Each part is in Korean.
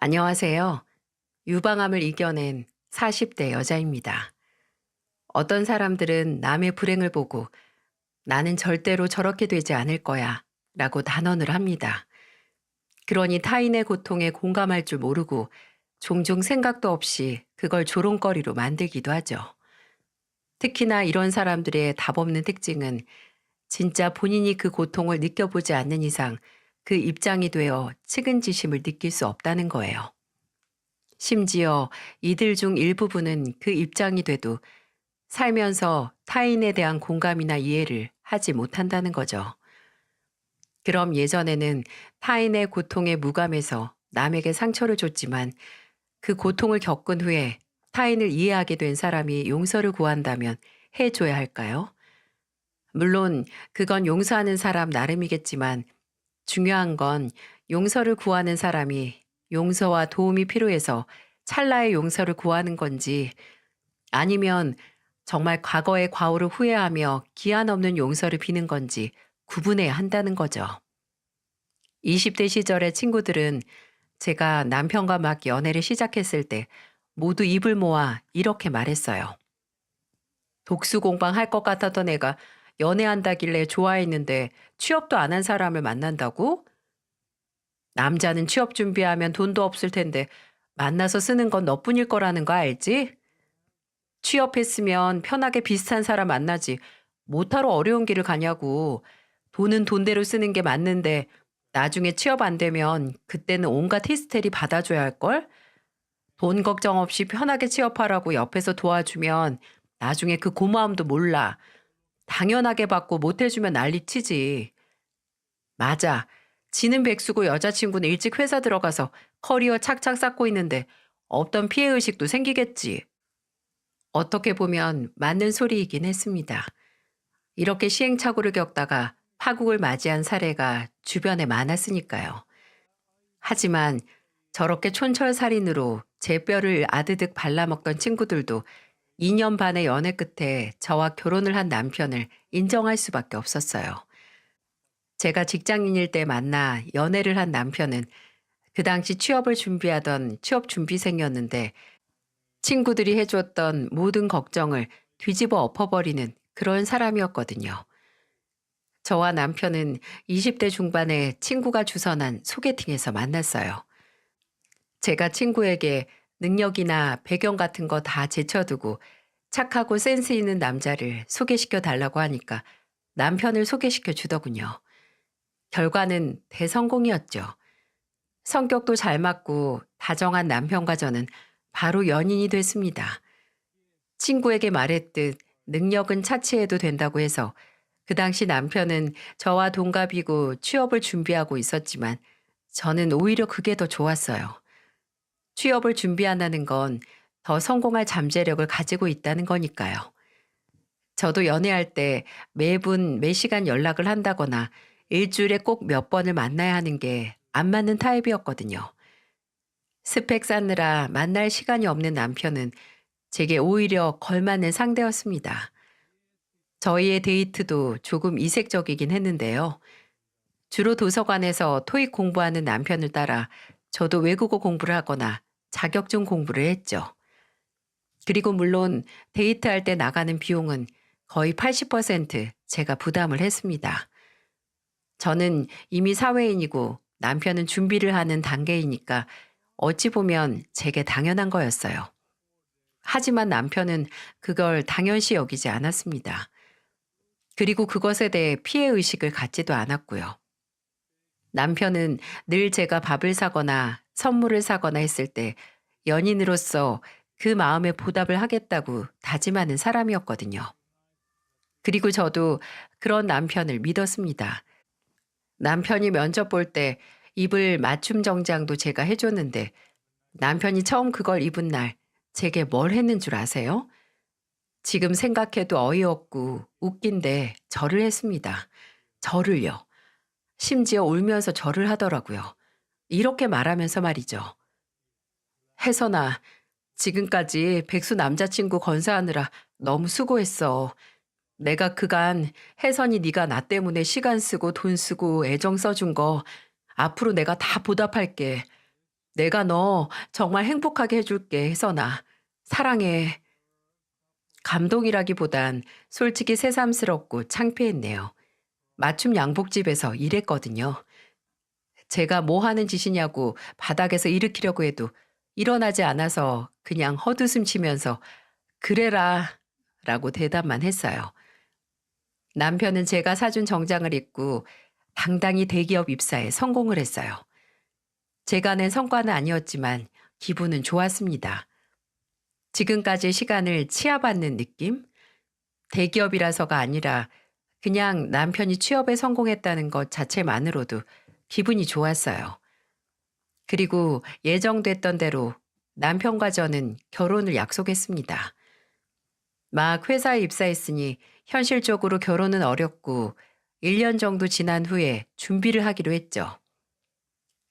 안녕하세요. 유방암을 이겨낸 40대 여자입니다. 어떤 사람들은 남의 불행을 보고 나는 절대로 저렇게 되지 않을 거야 라고 단언을 합니다. 그러니 타인의 고통에 공감할 줄 모르고 종종 생각도 없이 그걸 조롱거리로 만들기도 하죠. 특히나 이런 사람들의 답없는 특징은 진짜 본인이 그 고통을 느껴보지 않는 이상 그 입장이 되어 측은지심을 느낄 수 없다는 거예요. 심지어 이들 중 일부분은 그 입장이 돼도 살면서 타인에 대한 공감이나 이해를 하지 못한다는 거죠. 그럼 예전에는 타인의 고통에 무감해서 남에게 상처를 줬지만 그 고통을 겪은 후에 타인을 이해하게 된 사람이 용서를 구한다면 해줘야 할까요? 물론 그건 용서하는 사람 나름이겠지만 중요한 건 용서를 구하는 사람이 용서와 도움이 필요해서 찰나의 용서를 구하는 건지 아니면 정말 과거의 과오를 후회하며 기한 없는 용서를 비는 건지 구분해야 한다는 거죠. 20대 시절의 친구들은 제가 남편과 막 연애를 시작했을 때 모두 입을 모아 이렇게 말했어요. 독수 공방할 것 같았던 애가 연애한다길래 좋아했는데 취업도 안 한 사람을 만난다고? 남자는 취업 준비하면 돈도 없을 텐데 만나서 쓰는 건 너뿐일 거라는 거 알지? 취업했으면 편하게 비슷한 사람 만나지. 뭐하러 어려운 길을 가냐고. 돈은 돈대로 쓰는 게 맞는데 나중에 취업 안 되면 그때는 온갖 히스테리 받아줘야 할걸? 돈 걱정 없이 편하게 취업하라고 옆에서 도와주면 나중에 그 고마움도 몰라. 당연하게 받고 못해주면 난리치지. 맞아. 지는 백수고 여자친구는 일찍 회사 들어가서 커리어 착착 쌓고 있는데 없던 피해의식도 생기겠지. 어떻게 보면 맞는 소리이긴 했습니다. 이렇게 시행착오를 겪다가 파국을 맞이한 사례가 주변에 많았으니까요. 하지만 저렇게 촌철살인으로 제 뼈를 아드득 발라먹던 친구들도 2년 반의 연애 끝에 저와 결혼을 한 남편을 인정할 수밖에 없었어요. 제가 직장인일 때 만나 연애를 한 남편은 그 당시 취업을 준비하던 취업 준비생이었는데 친구들이 해줬던 모든 걱정을 뒤집어 엎어버리는 그런 사람이었거든요. 저와 남편은 20대 중반에 친구가 주선한 소개팅에서 만났어요. 제가 친구에게 능력이나 배경 같은 거 다 제쳐두고 착하고 센스 있는 남자를 소개시켜 달라고 하니까 남편을 소개시켜 주더군요. 결과는 대성공이었죠. 성격도 잘 맞고 다정한 남편과 저는 바로 연인이 됐습니다. 친구에게 말했듯 능력은 차치해도 된다고 해서 그 당시 남편은 저와 동갑이고 취업을 준비하고 있었지만 저는 오히려 그게 더 좋았어요. 취업을 준비한다는 건 더 성공할 잠재력을 가지고 있다는 거니까요. 저도 연애할 때 매분 매 시간 연락을 한다거나 일주일에 꼭 몇 번을 만나야 하는 게 안 맞는 타입이었거든요. 스펙 쌓느라 만날 시간이 없는 남편은 제게 오히려 걸맞는 상대였습니다. 저희의 데이트도 조금 이색적이긴 했는데요. 주로 도서관에서 토익 공부하는 남편을 따라 저도 외국어 공부를 하거나 자격증 공부를 했죠. 그리고 물론 데이트할 때 나가는 비용은 거의 80% 제가 부담을 했습니다. 저는 이미 사회인이고 남편은 준비를 하는 단계이니까 어찌 보면 제게 당연한 거였어요. 하지만 남편은 그걸 당연시 여기지 않았습니다. 그리고 그것에 대해 피해의식을 갖지도 않았고요. 남편은 늘 제가 밥을 사거나 선물을 사거나 했을 때 연인으로서 그 마음에 보답을 하겠다고 다짐하는 사람이었거든요. 그리고 저도 그런 남편을 믿었습니다. 남편이 면접 볼 때 입을 맞춤 정장도 제가 해줬는데 남편이 처음 그걸 입은 날 제게 뭘 했는 줄 아세요? 지금 생각해도 어이없고 웃긴데 절을 했습니다. 절을요. 심지어 울면서 절을 하더라고요. 이렇게 말하면서 말이죠. 혜선아, 지금까지 백수 남자친구 건사하느라 너무 수고했어. 내가 그간 혜선이 네가 나 때문에 시간 쓰고 돈 쓰고 애정 써준 거 앞으로 내가 다 보답할게. 내가 너 정말 행복하게 해줄게, 혜선아. 사랑해. 감동이라기보단 솔직히 새삼스럽고 창피했네요. 맞춤 양복집에서 일했거든요. 제가 뭐 하는 짓이냐고 바닥에서 일으키려고 해도 일어나지 않아서 그냥 헛웃음 치면서 그래라 라고 대답만 했어요. 남편은 제가 사준 정장을 입고 당당히 대기업 입사에 성공을 했어요. 제가 낸 성과는 아니었지만 기분은 좋았습니다. 지금까지 시간을 치아받는 느낌? 대기업이라서가 아니라 그냥 남편이 취업에 성공했다는 것 자체만으로도 기분이 좋았어요. 그리고 예정됐던 대로 남편과 저는 결혼을 약속했습니다. 막 회사에 입사했으니 현실적으로 결혼은 어렵고 1년 정도 지난 후에 준비를 하기로 했죠.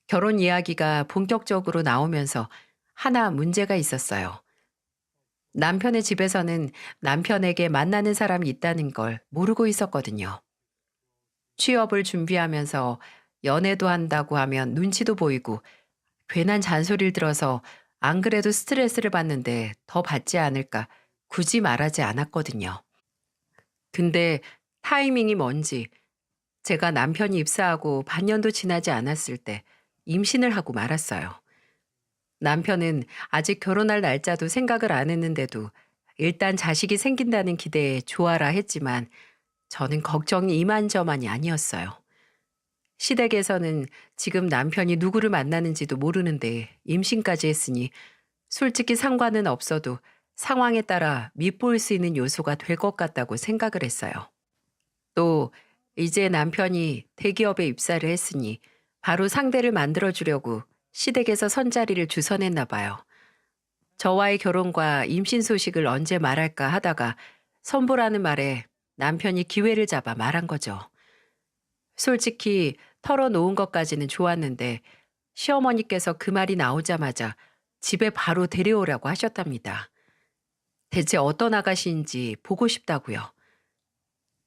결혼 이야기가 본격적으로 나오면서 하나 문제가 있었어요. 남편의 집에서는 남편에게 만나는 사람이 있다는 걸 모르고 있었거든요. 취업을 준비하면서 연애도 한다고 하면 눈치도 보이고 괜한 잔소리를 들어서 안 그래도 스트레스를 받는데 더 받지 않을까 굳이 말하지 않았거든요. 근데 타이밍이 뭔지 제가 남편이 입사하고 반년도 지나지 않았을 때 임신을 하고 말았어요. 남편은 아직 결혼할 날짜도 생각을 안 했는데도 일단 자식이 생긴다는 기대에 좋아라 했지만 저는 걱정이 이만저만이 아니었어요. 시댁에서는 지금 남편이 누구를 만나는지도 모르는데 임신까지 했으니 솔직히 상관은 없어도 상황에 따라 밉보일 수 있는 요소가 될 것 같다고 생각을 했어요. 또 이제 남편이 대기업에 입사를 했으니 바로 상대를 만들어주려고 시댁에서 선자리를 주선했나 봐요. 저와의 결혼과 임신 소식을 언제 말할까 하다가 선보라는 말에 남편이 기회를 잡아 말한 거죠. 솔직히 털어놓은 것까지는 좋았는데 시어머니께서 그 말이 나오자마자 집에 바로 데려오라고 하셨답니다. 대체 어떤 아가씨인지 보고 싶다고요.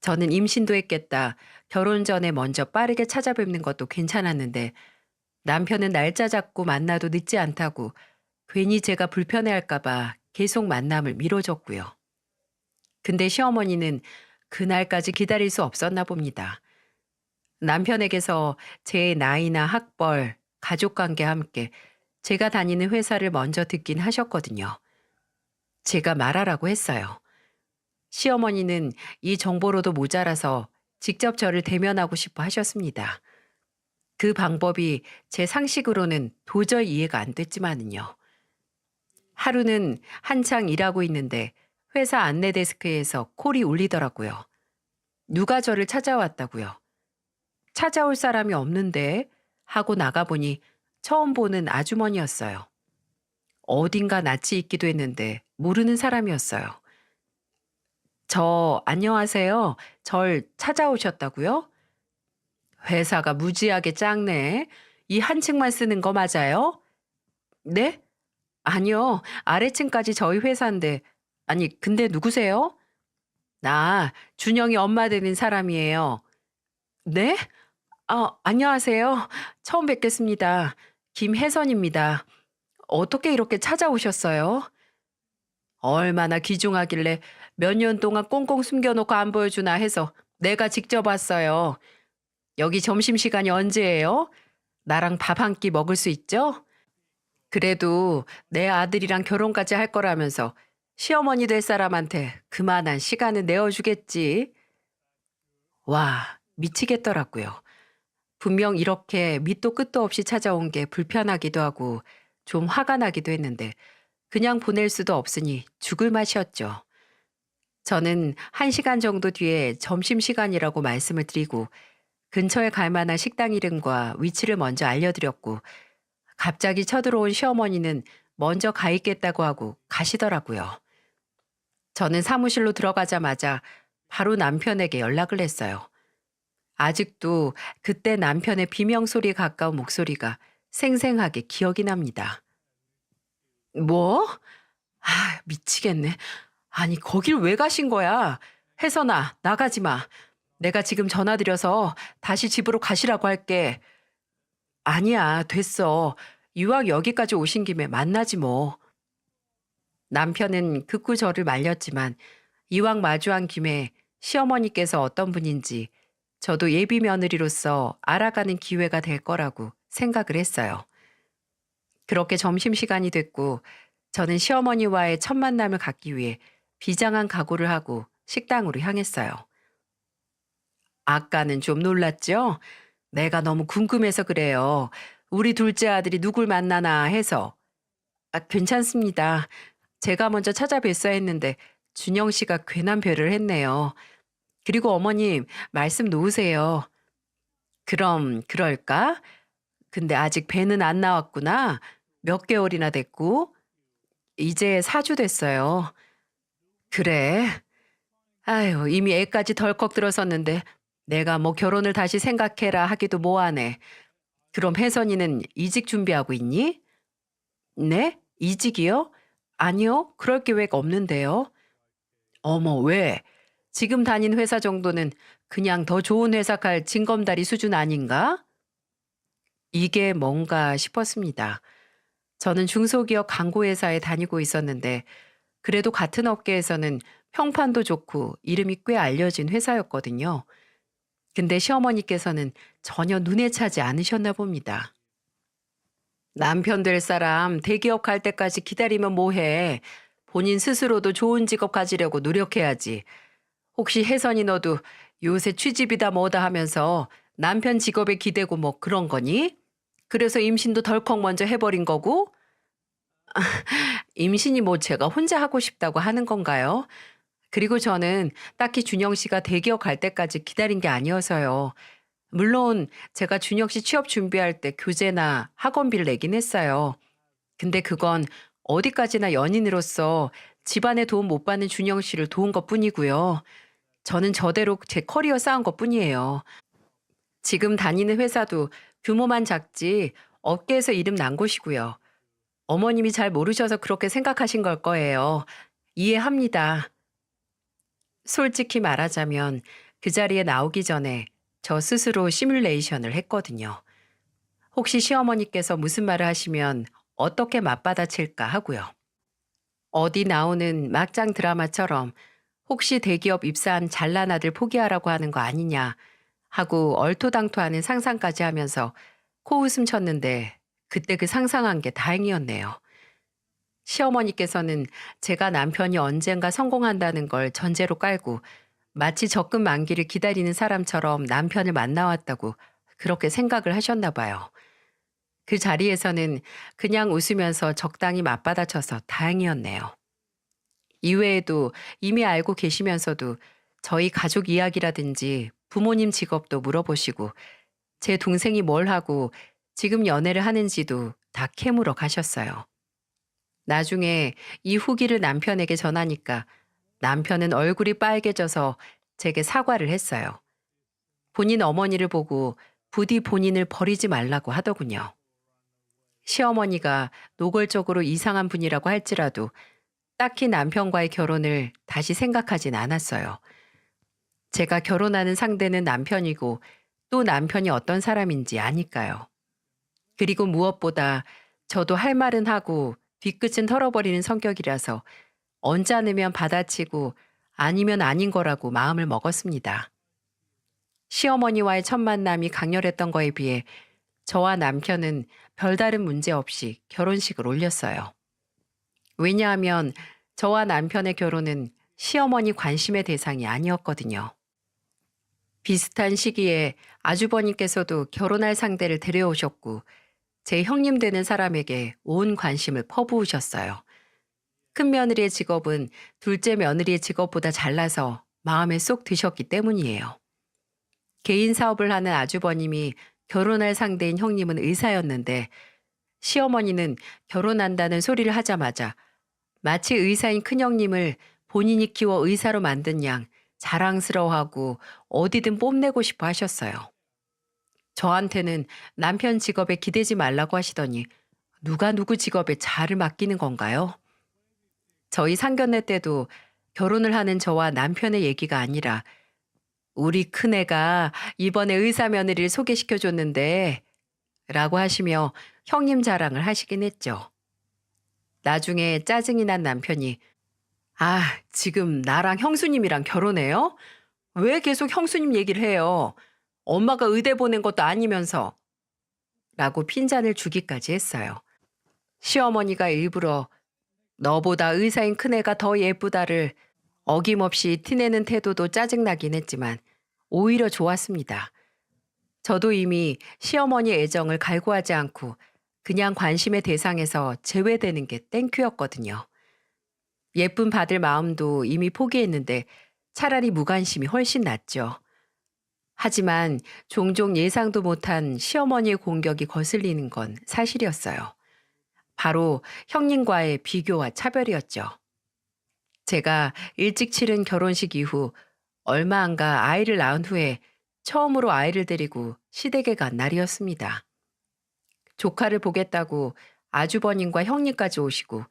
저는 임신도 했겠다. 결혼 전에 먼저 빠르게 찾아뵙는 것도 괜찮았는데 남편은 날짜 잡고 만나도 늦지 않다고 괜히 제가 불편해할까봐 계속 만남을 미뤄줬고요. 근데 시어머니는 그날까지 기다릴 수 없었나 봅니다. 남편에게서 제 나이나 학벌, 가족관계 함께 제가 다니는 회사를 먼저 듣긴 하셨거든요. 제가 말하라고 했어요. 시어머니는 이 정보로도 모자라서 직접 저를 대면하고 싶어 하셨습니다. 그 방법이 제 상식으로는 도저히 이해가 안 됐지만은요. 하루는 한창 일하고 있는데 회사 안내 데스크에서 콜이 울리더라고요. 누가 저를 찾아왔다고요. 찾아올 사람이 없는데 하고 나가보니 처음 보는 아주머니였어요. 어딘가 낯이 익기도 했는데 모르는 사람이었어요. 안녕하세요. 절 찾아오셨다고요? 회사가 무지하게 작네. 이 한 층만 쓰는 거 맞아요? 네? 아니요. 아래층까지 저희 회사인데. 아니, 근데 누구세요? 나 준영이 엄마 되는 사람이에요. 네? 안녕하세요. 처음 뵙겠습니다. 김혜선입니다. 어떻게 이렇게 찾아오셨어요? 얼마나 귀중하길래 몇 년 동안 꽁꽁 숨겨놓고 안 보여주나 해서 내가 직접 왔어요. 여기 점심시간이 언제예요? 나랑 밥 한 끼 먹을 수 있죠? 그래도 내 아들이랑 결혼까지 할 거라면서 시어머니 될 사람한테 그만한 시간을 내어주겠지. 와, 미치겠더라고요. 분명 이렇게 밑도 끝도 없이 찾아온 게 불편하기도 하고 좀 화가 나기도 했는데 그냥 보낼 수도 없으니 죽을 맛이었죠. 저는 1시간 정도 뒤에 점심시간이라고 말씀을 드리고 근처에 갈 만한 식당 이름과 위치를 먼저 알려드렸고 갑자기 쳐들어온 시어머니는 먼저 가 있겠다고 하고 가시더라고요. 저는 사무실로 들어가자마자 바로 남편에게 연락을 했어요. 아직도 그때 남편의 비명소리에 가까운 목소리가 생생하게 기억이 납니다. 뭐? 미치겠네. 아니, 거길 왜 가신 거야? 혜선아, 나가지 마. 내가 지금 전화드려서 다시 집으로 가시라고 할게. 아니야, 됐어. 이왕 여기까지 오신 김에 만나지 뭐. 남편은 극구 저를 말렸지만 이왕 마주한 김에 시어머니께서 어떤 분인지 저도 예비 며느리로서 알아가는 기회가 될 거라고 생각을 했어요. 그렇게 점심시간이 됐고 저는 시어머니와의 첫 만남을 갖기 위해 비장한 각오를 하고 식당으로 향했어요. 아까는 좀 놀랐죠? 내가 너무 궁금해서 그래요. 우리 둘째 아들이 누굴 만나나 해서. 괜찮습니다. 제가 먼저 찾아뵀어야 했는데 준영 씨가 괜한 배를 했네요. 그리고 어머님, 말씀 놓으세요. 그럼 그럴까? 근데 아직 배는 안 나왔구나. 몇 개월이나 됐고. 이제 4주 됐어요. 그래? 아유, 이미 애까지 덜컥 들어섰는데 내가 뭐 결혼을 다시 생각해라 하기도 뭐하네. 그럼 혜선이는 이직 준비하고 있니? 네? 이직이요? 아니요. 그럴 계획 없는데요. 어머, 왜? 지금 다닌 회사 정도는 그냥 더 좋은 회사 갈 징검다리 수준 아닌가? 이게 뭔가 싶었습니다. 저는 중소기업 광고회사에 다니고 있었는데 그래도 같은 업계에서는 평판도 좋고 이름이 꽤 알려진 회사였거든요. 근데 시어머니께서는 전혀 눈에 차지 않으셨나 봅니다. 남편 될 사람 대기업 갈 때까지 기다리면 뭐해. 본인 스스로도 좋은 직업 가지려고 노력해야지. 혹시 혜선이 너도 요새 취직이다 뭐다 하면서 남편 직업에 기대고 뭐 그런 거니? 그래서 임신도 덜컥 먼저 해버린 거고? 임신이 뭐 제가 혼자 하고 싶다고 하는 건가요? 그리고 저는 딱히 준영 씨가 대기업 갈 때까지 기다린 게 아니어서요. 물론 제가 준혁 씨 취업 준비할 때 교재나 학원비를 내긴 했어요. 근데 그건 어디까지나 연인으로서 집안에 도움 못 받는 준영 씨를 도운 것뿐이고요. 저는 저대로 제 커리어 쌓은 것뿐이에요. 지금 다니는 회사도 규모만 작지 업계에서 이름 난 곳이고요. 어머님이 잘 모르셔서 그렇게 생각하신 걸 거예요. 이해합니다. 솔직히 말하자면 그 자리에 나오기 전에 저 스스로 시뮬레이션을 했거든요. 혹시 시어머니께서 무슨 말을 하시면 어떻게 맞받아칠까 하고요. 어디 나오는 막장 드라마처럼 혹시 대기업 입사한 잘난 아들 포기하라고 하는 거 아니냐 하고 얼토당토하는 상상까지 하면서 코웃음 쳤는데 그때 그 상상한 게 다행이었네요. 시어머니께서는 제가 남편이 언젠가 성공한다는 걸 전제로 깔고 마치 적금 만기를 기다리는 사람처럼 남편을 만나왔다고 그렇게 생각을 하셨나 봐요. 그 자리에서는 그냥 웃으면서 적당히 맞받아쳐서 다행이었네요. 이외에도 이미 알고 계시면서도 저희 가족 이야기라든지 부모님 직업도 물어보시고 제 동생이 뭘 하고 지금 연애를 하는지도 다 캐물어 가셨어요. 나중에 이 후기를 남편에게 전하니까 남편은 얼굴이 빨개져서 제게 사과를 했어요. 본인 어머니를 보고 부디 본인을 버리지 말라고 하더군요. 시어머니가 노골적으로 이상한 분이라고 할지라도 딱히 남편과의 결혼을 다시 생각하진 않았어요. 제가 결혼하는 상대는 남편이고 또 남편이 어떤 사람인지 아니까요. 그리고 무엇보다 저도 할 말은 하고 뒤끝은 털어버리는 성격이라서 언짢으면 받아치고 아니면 아닌 거라고 마음을 먹었습니다. 시어머니와의 첫 만남이 강렬했던 거에 비해 저와 남편은 별다른 문제 없이 결혼식을 올렸어요. 왜냐하면 저와 남편의 결혼은 시어머니 관심의 대상이 아니었거든요. 비슷한 시기에 아주버님께서도 결혼할 상대를 데려오셨고 제 형님 되는 사람에게 온 관심을 퍼부으셨어요. 큰 며느리의 직업은 둘째 며느리의 직업보다 잘나서 마음에 쏙 드셨기 때문이에요. 개인 사업을 하는 아주버님이 결혼할 상대인 형님은 의사였는데 시어머니는 결혼한다는 소리를 하자마자 마치 의사인 큰형님을 본인이 키워 의사로 만든 양 자랑스러워하고 어디든 뽐내고 싶어 하셨어요. 저한테는 남편 직업에 기대지 말라고 하시더니 누가 누구 직업에 자를 맡기는 건가요? 저희 상견례 때도 결혼을 하는 저와 남편의 얘기가 아니라 우리 큰애가 이번에 의사 며느리를 소개시켜줬는데 라고 하시며 형님 자랑을 하시긴 했죠. 나중에 짜증이 난 남편이 아, 지금 나랑 형수님이랑 결혼해요? 왜 계속 형수님 얘기를 해요? 엄마가 의대 보낸 것도 아니면서 라고 핀잔을 주기까지 했어요. 시어머니가 일부러 너보다 의사인 큰애가 더 예쁘다를 어김없이 티내는 태도도 짜증나긴 했지만 오히려 좋았습니다. 저도 이미 시어머니 애정을 갈구하지 않고 그냥 관심의 대상에서 제외되는 게 땡큐였거든요. 예쁨 받을 마음도 이미 포기했는데 차라리 무관심이 훨씬 낫죠. 하지만 종종 예상도 못한 시어머니의 공격이 거슬리는 건 사실이었어요. 바로 형님과의 비교와 차별이었죠. 제가 일찍 치른 결혼식 이후 얼마 안 가 아이를 낳은 후에 처음으로 아이를 데리고 시댁에 간 날이었습니다. 조카를 보겠다고 아주버님과 형님까지 오시고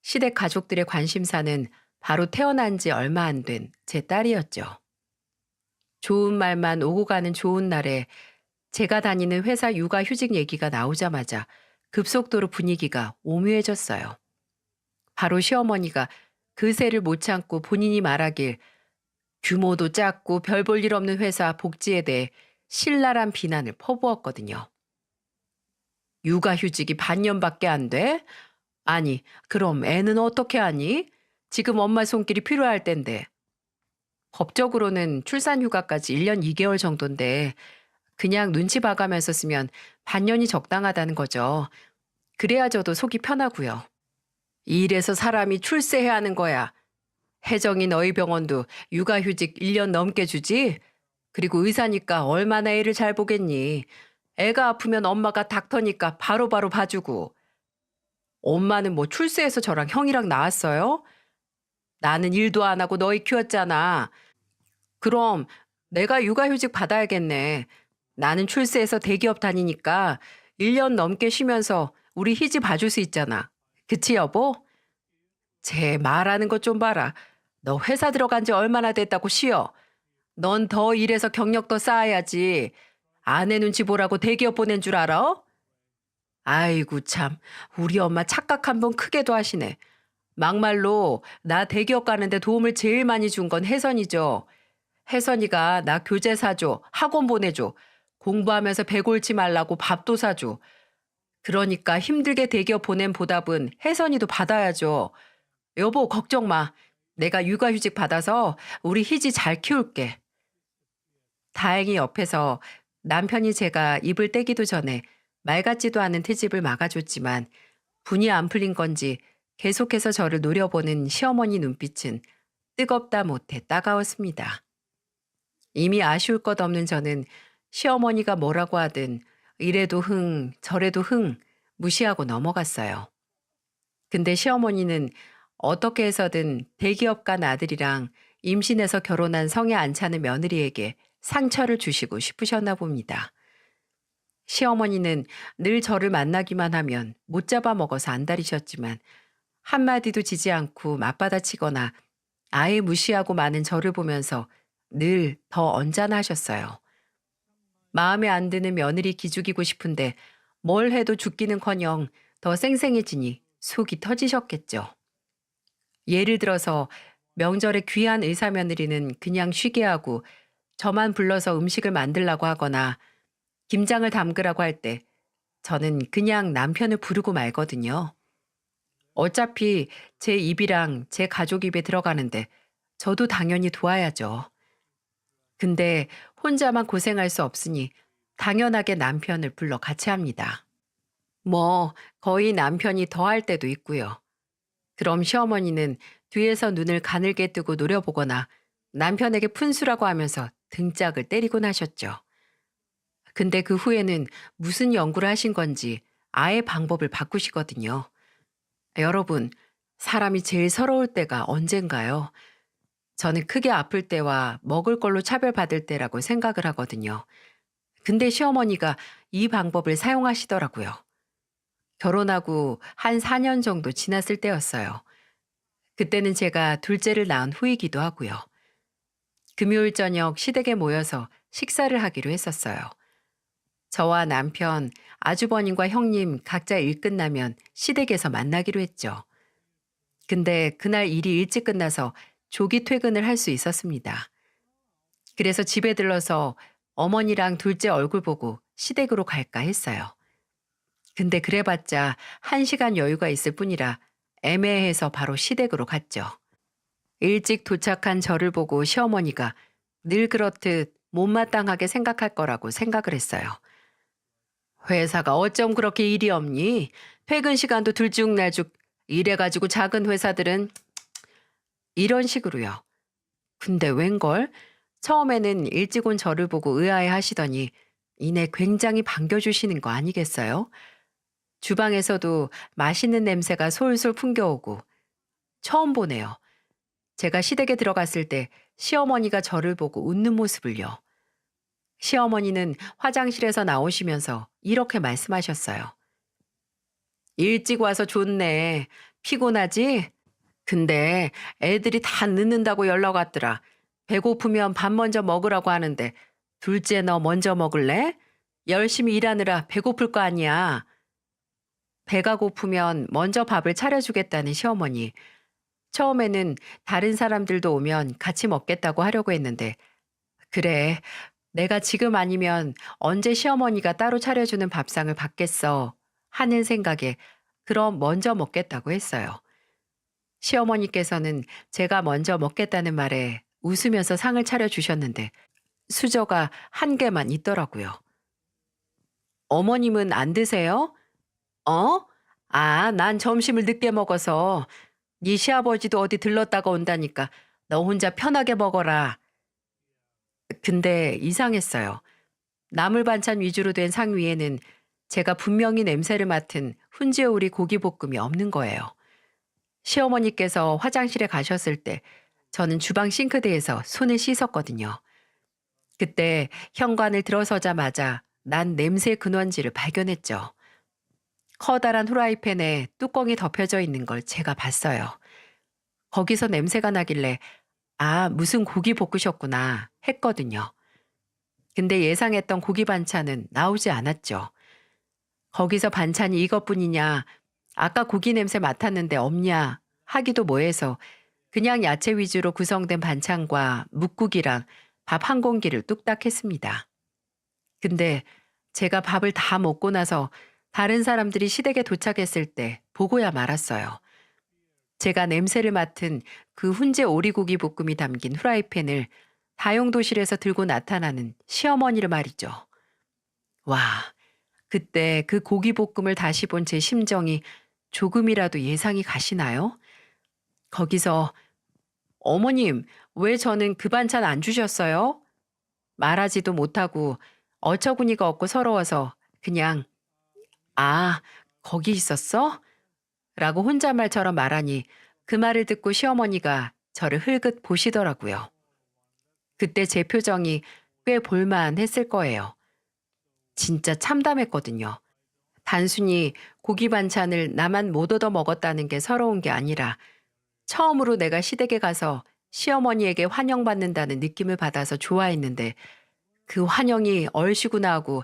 시댁 가족들의 관심사는 바로 태어난 지 얼마 안 된 제 딸이었죠. 좋은 말만 오고 가는 좋은 날에 제가 다니는 회사 육아휴직 얘기가 나오자마자 급속도로 분위기가 오묘해졌어요. 바로 시어머니가 그새를 못 참고 본인이 말하길 규모도 작고 별 볼 일 없는 회사 복지에 대해 신랄한 비난을 퍼부었거든요. 육아휴직이 반년밖에 안 돼? 아니, 그럼 애는 어떻게 하니? 지금 엄마 손길이 필요할 텐데. 법적으로는 출산휴가까지 1년 2개월 정도인데 그냥 눈치 봐가면서 쓰면 반년이 적당하다는 거죠. 그래야 저도 속이 편하고요. 이래서 사람이 출세해야 하는 거야. 혜정이 너희 병원도 육아휴직 1년 넘게 주지? 그리고 의사니까 얼마나 애를 잘 보겠니? 애가 아프면 엄마가 닥터니까 바로바로 봐주고. 엄마는 뭐 출세해서 저랑 형이랑 나왔어요? 나는 일도 안 하고 너희 키웠잖아. 그럼 내가 육아휴직 받아야겠네. 나는 출세해서 대기업 다니니까 1년 넘게 쉬면서 우리 희지 봐줄 수 있잖아. 그치 여보? 쟤 말하는 것 좀 봐라. 너 회사 들어간 지 얼마나 됐다고 쉬어. 넌 더 일해서 경력 더 쌓아야지. 아내 눈치 보라고 대기업 보낸 줄 알아? 아이고 참, 우리 엄마 착각 한 번 크게도 하시네. 막말로 나 대기업 가는데 도움을 제일 많이 준 건 혜선이죠. 혜선이가 나 교재 사줘, 학원 보내줘, 공부하면서 배 골지 말라고 밥도 사줘. 그러니까 힘들게 대기업 보낸 보답은 혜선이도 받아야죠. 여보 걱정 마. 내가 육아휴직 받아서 우리 희지 잘 키울게. 다행히 옆에서 남편이 제가 입을 떼기도 전에 말 같지도 않은 트집을 막아줬지만 분이 안 풀린 건지 계속해서 저를 노려보는 시어머니 눈빛은 뜨겁다 못해 따가웠습니다. 이미 아쉬울 것 없는 저는 시어머니가 뭐라고 하든 이래도 흥 저래도 흥 무시하고 넘어갔어요. 근데 시어머니는 어떻게 해서든 대기업 간 아들이랑 임신해서 결혼한 성에 안 차는 며느리에게 상처를 주시고 싶으셨나 봅니다. 시어머니는 늘 저를 만나기만 하면 못 잡아먹어서 안달이셨지만 한마디도 지지 않고 맞받아치거나 아예 무시하고 마는 저를 보면서 늘 더 언짢아하셨어요. 마음에 안 드는 며느리 기죽이고 싶은데 뭘 해도 죽기는커녕 더 쌩쌩해지니 속이 터지셨겠죠. 예를 들어서 명절에 귀한 의사 며느리는 그냥 쉬게 하고 저만 불러서 음식을 만들라고 하거나 김장을 담그라고 할 때 저는 그냥 남편을 부르고 말거든요. 어차피 제 입이랑 제 가족 입에 들어가는데 저도 당연히 도와야죠. 근데 혼자만 고생할 수 없으니 당연하게 남편을 불러 같이 합니다. 뭐 거의 남편이 더 할 때도 있고요. 그럼 시어머니는 뒤에서 눈을 가늘게 뜨고 노려보거나 남편에게 푼수라고 하면서 등짝을 때리곤 하셨죠. 근데 그 후에는 무슨 연구를 하신 건지 아예 방법을 바꾸시거든요. 여러분, 사람이 제일 서러울 때가 언젠가요? 저는 크게 아플 때와 먹을 걸로 차별받을 때라고 생각을 하거든요. 근데 시어머니가 이 방법을 사용하시더라고요. 결혼하고 한 4년 정도 지났을 때였어요. 그때는 제가 둘째를 낳은 후이기도 하고요. 금요일 저녁 시댁에 모여서 식사를 하기로 했었어요. 저와 남편, 아주버님과 형님 각자 일 끝나면 시댁에서 만나기로 했죠. 근데 그날 일이 일찍 끝나서 조기 퇴근을 할 수 있었습니다. 그래서 집에 들러서 어머니랑 둘째 얼굴 보고 시댁으로 갈까 했어요. 근데 그래봤자 1시간 여유가 있을 뿐이라 애매해서 바로 시댁으로 갔죠. 일찍 도착한 저를 보고 시어머니가 늘 그렇듯 못마땅하게 생각할 거라고 생각을 했어요. 회사가 어쩜 그렇게 일이 없니? 퇴근 시간도 들쭉날쭉 이래가지고 작은 회사들은 이런 식으로요. 근데 웬걸? 처음에는 일찍 온 저를 보고 의아해 하시더니 이내 굉장히 반겨주시는 거 아니겠어요? 주방에서도 맛있는 냄새가 솔솔 풍겨오고 처음 보네요. 제가 시댁에 들어갔을 때 시어머니가 저를 보고 웃는 모습을요. 시어머니는 화장실에서 나오시면서 이렇게 말씀하셨어요. 일찍 와서 좋네. 피곤하지? 근데 애들이 다 늦는다고 연락 왔더라. 배고프면 밥 먼저 먹으라고 하는데 둘째 너 먼저 먹을래? 열심히 일하느라 배고플 거 아니야. 배가 고프면 먼저 밥을 차려주겠다는 시어머니. 처음에는 다른 사람들도 오면 같이 먹겠다고 하려고 했는데 그래, 내가 지금 아니면 언제 시어머니가 따로 차려주는 밥상을 받겠어 하는 생각에 그럼 먼저 먹겠다고 했어요. 시어머니께서는 제가 먼저 먹겠다는 말에 웃으면서 상을 차려주셨는데 수저가 한 개만 있더라고요. 어머님은 안 드세요? 어? 아, 난 점심을 늦게 먹어서 네 시아버지도 어디 들렀다가 온다니까 너 혼자 편하게 먹어라. 근데 이상했어요. 나물 반찬 위주로 된 상 위에는 제가 분명히 냄새를 맡은 훈제오리 고기볶음이 없는 거예요. 시어머니께서 화장실에 가셨을 때 저는 주방 싱크대에서 손을 씻었거든요. 그때 현관을 들어서자마자 난 냄새 근원지를 발견했죠. 커다란 후라이팬에 뚜껑이 덮여져 있는 걸 제가 봤어요. 거기서 냄새가 나길래 아, 무슨 고기 볶으셨구나 했거든요. 근데 예상했던 고기 반찬은 나오지 않았죠. 거기서 반찬이 이것뿐이냐, 아까 고기 냄새 맡았는데 없냐 하기도 뭐해서 그냥 야채 위주로 구성된 반찬과 묵국이랑 밥 한 공기를 뚝딱 했습니다. 근데 제가 밥을 다 먹고 나서 다른 사람들이 시댁에 도착했을 때 보고야 말았어요. 제가 냄새를 맡은 그 훈제 오리고기 볶음이 담긴 후라이팬을 다용도실에서 들고 나타나는 시어머니를 말이죠. 와, 그때 그 고기 볶음을 다시 본 제 심정이 조금이라도 예상이 가시나요? 거기서 어머님, 왜 저는 그 반찬 안 주셨어요? 말하지도 못하고 어처구니가 없고 서러워서 그냥 아, 거기 있었어? 라고 혼잣말처럼 말하니 그 말을 듣고 시어머니가 저를 흘긋 보시더라고요. 그때 제 표정이 꽤 볼만했을 거예요. 진짜 참담했거든요. 단순히 고기 반찬을 나만 못 얻어 먹었다는 게 서러운 게 아니라 처음으로 내가 시댁에 가서 시어머니에게 환영받는다는 느낌을 받아서 좋아했는데 그 환영이 얼씨구나 하고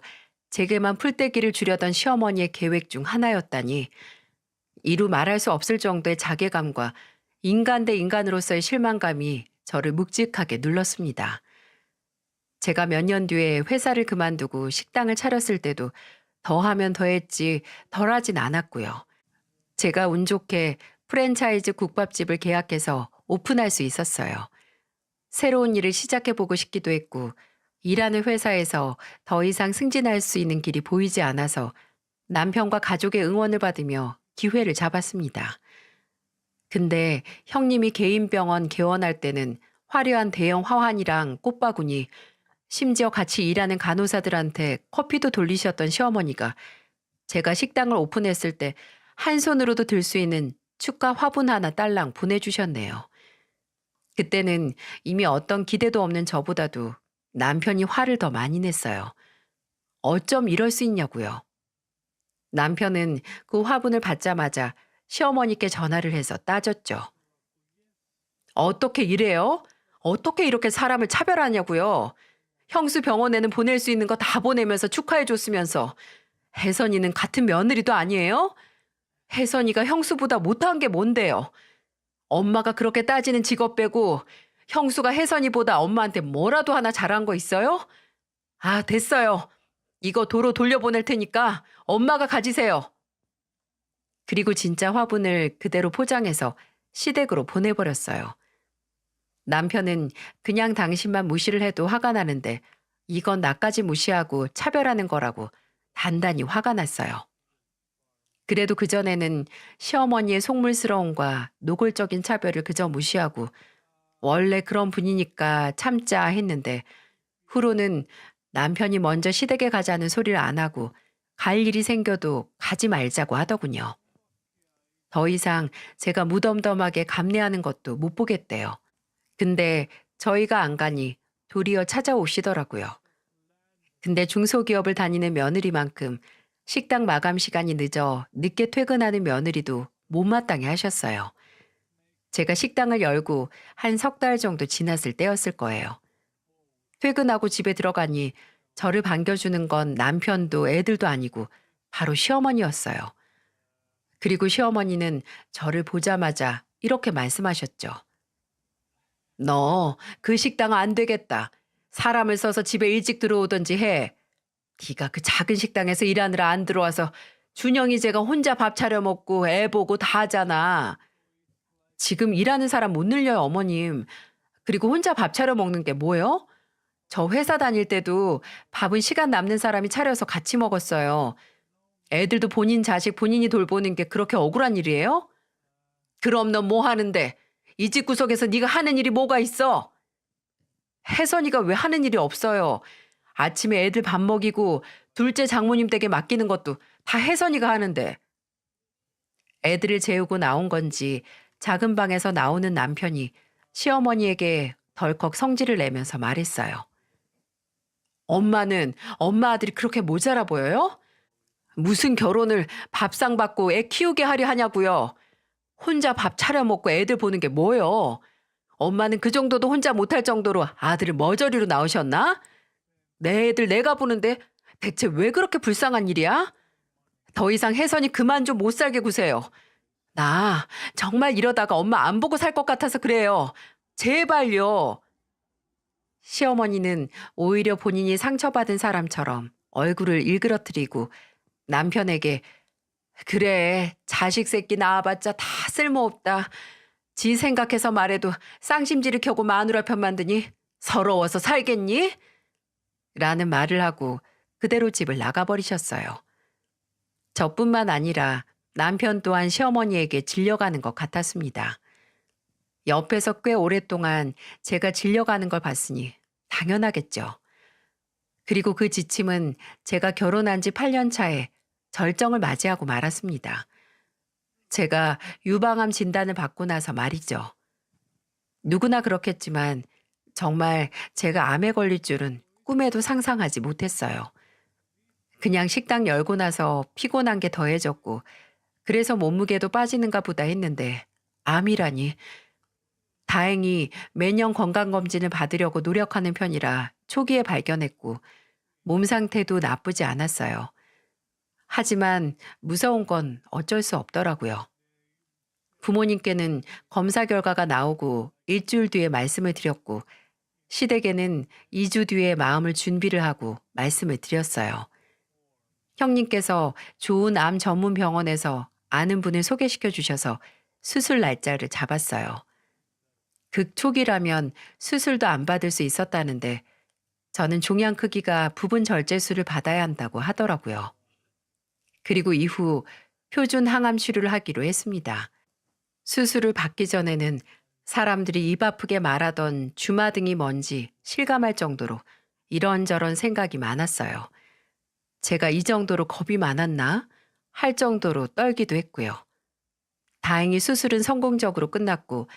제게만 풀떼기를 주려던 시어머니의 계획 중 하나였다니 이루 말할 수 없을 정도의 자괴감과 인간 대 인간으로서의 실망감이 저를 묵직하게 눌렀습니다. 제가 몇 년 뒤에 회사를 그만두고 식당을 차렸을 때도 더하면 더했지 덜하진 않았고요. 제가 운 좋게 프랜차이즈 국밥집을 계약해서 오픈할 수 있었어요. 새로운 일을 시작해보고 싶기도 했고 일하는 회사에서 더 이상 승진할 수 있는 길이 보이지 않아서 남편과 가족의 응원을 받으며 기회를 잡았습니다. 근데 형님이 개인 병원 개원할 때는 화려한 대형 화환이랑 꽃바구니, 심지어 같이 일하는 간호사들한테 커피도 돌리셨던 시어머니가 제가 식당을 오픈했을 때 한 손으로도 들 수 있는 축하 화분 하나 딸랑 보내주셨네요. 그때는 이미 어떤 기대도 없는 저보다도 남편이 화를 더 많이 냈어요. 어쩜 이럴 수 있냐고요. 남편은 그 화분을 받자마자 시어머니께 전화를 해서 따졌죠. 어떻게 이래요? 어떻게 이렇게 사람을 차별하냐고요? 형수 병원에는 보낼 수 있는 거 다 보내면서 축하해 줬으면서 혜선이는 같은 며느리도 아니에요? 혜선이가 형수보다 못한 게 뭔데요? 엄마가 그렇게 따지는 직업 빼고 형수가 혜선이보다 엄마한테 뭐라도 하나 잘한 거 있어요? 아, 됐어요. 이거 도로 돌려보낼 테니까 엄마가 가지세요. 그리고 진짜 화분을 그대로 포장해서 시댁으로 보내버렸어요. 남편은 그냥 당신만 무시를 해도 화가 나는데 이건 나까지 무시하고 차별하는 거라고 단단히 화가 났어요. 그래도 그전에는 시어머니의 속물스러움과 노골적인 차별을 그저 무시하고 원래 그런 분이니까 참자 했는데 후로는 남편이 먼저 시댁에 가자는 소리를 안 하고 갈 일이 생겨도 가지 말자고 하더군요. 더 이상 제가 무덤덤하게 감내하는 것도 못 보겠대요. 근데 저희가 안 가니 도리어 찾아오시더라고요. 근데 중소기업을 다니는 며느리만큼 식당 마감 시간이 늦어 늦게 퇴근하는 며느리도 못마땅해 하셨어요. 제가 식당을 열고 한 석 달 정도 지났을 때였을 거예요. 퇴근하고 집에 들어가니 저를 반겨주는 건 남편도 애들도 아니고 바로 시어머니였어요. 그리고 시어머니는 저를 보자마자 이렇게 말씀하셨죠. 너 그 식당 안 되겠다. 사람을 써서 집에 일찍 들어오던지 해. 네가 그 작은 식당에서 일하느라 안 들어와서 준영이 제가 혼자 밥 차려 먹고 애 보고 다 하잖아. 지금 일하는 사람 못 늘려요, 어머님. 그리고 혼자 밥 차려 먹는 게 뭐예요? 저 회사 다닐 때도 밥은 시간 남는 사람이 차려서 같이 먹었어요. 애들도 본인 자식 본인이 돌보는 게 그렇게 억울한 일이에요? 그럼 넌 뭐 하는데? 이 집구석에서 네가 하는 일이 뭐가 있어? 혜선이가 왜 하는 일이 없어요? 아침에 애들 밥 먹이고 둘째 장모님 댁에 맡기는 것도 다 혜선이가 하는데. 애들을 재우고 나온 건지 작은 방에서 나오는 남편이 시어머니에게 덜컥 성질을 내면서 말했어요. 엄마는 엄마 아들이 그렇게 모자라 보여요? 무슨 결혼을 밥상 받고 애 키우게 하려 하냐고요. 혼자 밥 차려 먹고 애들 보는 게 뭐요? 엄마는 그 정도도 혼자 못할 정도로 아들을 머저리로 낳으셨나? 내 애들 내가 보는데 대체 왜 그렇게 불쌍한 일이야? 더 이상 혜선이 그만 좀 못 살게 구세요. 나 정말 이러다가 엄마 안 보고 살 것 같아서 그래요. 제발요. 시어머니는 오히려 본인이 상처받은 사람처럼 얼굴을 일그러뜨리고 남편에게 그래 자식 새끼 낳아봤자 다 쓸모없다. 지 생각해서 말해도 쌍심지를 켜고 마누라 편 만드니 서러워서 살겠니? 라는 말을 하고 그대로 집을 나가버리셨어요. 저뿐만 아니라 남편 또한 시어머니에게 질려가는 것 같았습니다. 옆에서 꽤 오랫동안 제가 질려가는 걸 봤으니 당연하겠죠. 그리고 그 지침은 제가 결혼한 지 8년 차에 절정을 맞이하고 말았습니다. 제가 유방암 진단을 받고 나서 말이죠. 누구나 그렇겠지만 정말 제가 암에 걸릴 줄은 꿈에도 상상하지 못했어요. 그냥 식당 열고 나서 피곤한 게 더해졌고 그래서 몸무게도 빠지는가 보다 했는데 암이라니. 다행히 매년 건강검진을 받으려고 노력하는 편이라 초기에 발견했고 몸 상태도 나쁘지 않았어요. 하지만 무서운 건 어쩔 수 없더라고요. 부모님께는 검사 결과가 나오고 일주일 뒤에 말씀을 드렸고 시댁에는 2주 뒤에 마음을 준비를 하고 말씀을 드렸어요. 형님께서 좋은 암 전문 병원에서 아는 분을 소개시켜 주셔서 수술 날짜를 잡았어요. 극초기라면 수술도 안 받을 수 있었다는데 저는 종양 크기가 부분 절제술을 받아야 한다고 하더라고요. 그리고 이후 표준 항암 치료를 하기로 했습니다. 수술을 받기 전에는 사람들이 입 아프게 말하던 주마등이 뭔지 실감할 정도로 이런저런 생각이 많았어요. 제가 이 정도로 겁이 많았나? 할 정도로 떨기도 했고요. 다행히 수술은 성공적으로 끝났고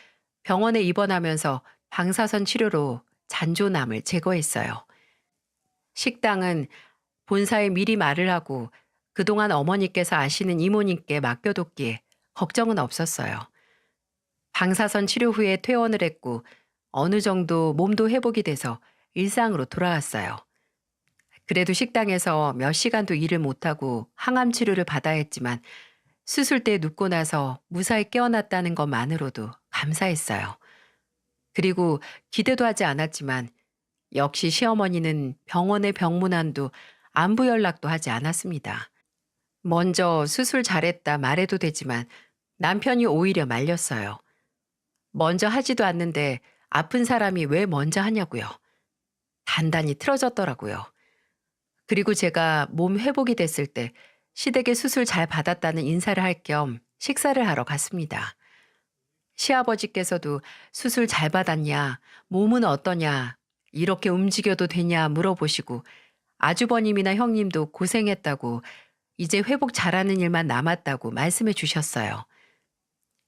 병원에 입원하면서 방사선 치료로 잔존암을 제거했어요. 식당은 본사에 미리 말을 하고 그동안 어머니께서 아시는 이모님께 맡겨뒀기에 걱정은 없었어요. 방사선 치료 후에 퇴원을 했고 어느 정도 몸도 회복이 돼서 일상으로 돌아왔어요. 그래도 식당에서 몇 시간도 일을 못하고 항암 치료를 받아야 했지만 수술대에 눕고 나서 무사히 깨어났다는 것만으로도 감사했어요. 그리고 기대도 하지 않았지만 역시 시어머니는 병원에 병문안도 안부 연락도 하지 않았습니다. 먼저 수술 잘했다 말해도 되지만 남편이 오히려 말렸어요. 먼저 하지도 않는데 아픈 사람이 왜 먼저 하냐고요. 단단히 틀어졌더라고요. 그리고 제가 몸 회복이 됐을 때 시댁에 수술 잘 받았다는 인사를 할 겸 식사를 하러 갔습니다. 시아버지께서도 수술 잘 받았냐, 몸은 어떠냐, 이렇게 움직여도 되냐 물어보시고 아주버님이나 형님도 고생했다고 이제 회복 잘하는 일만 남았다고 말씀해 주셨어요.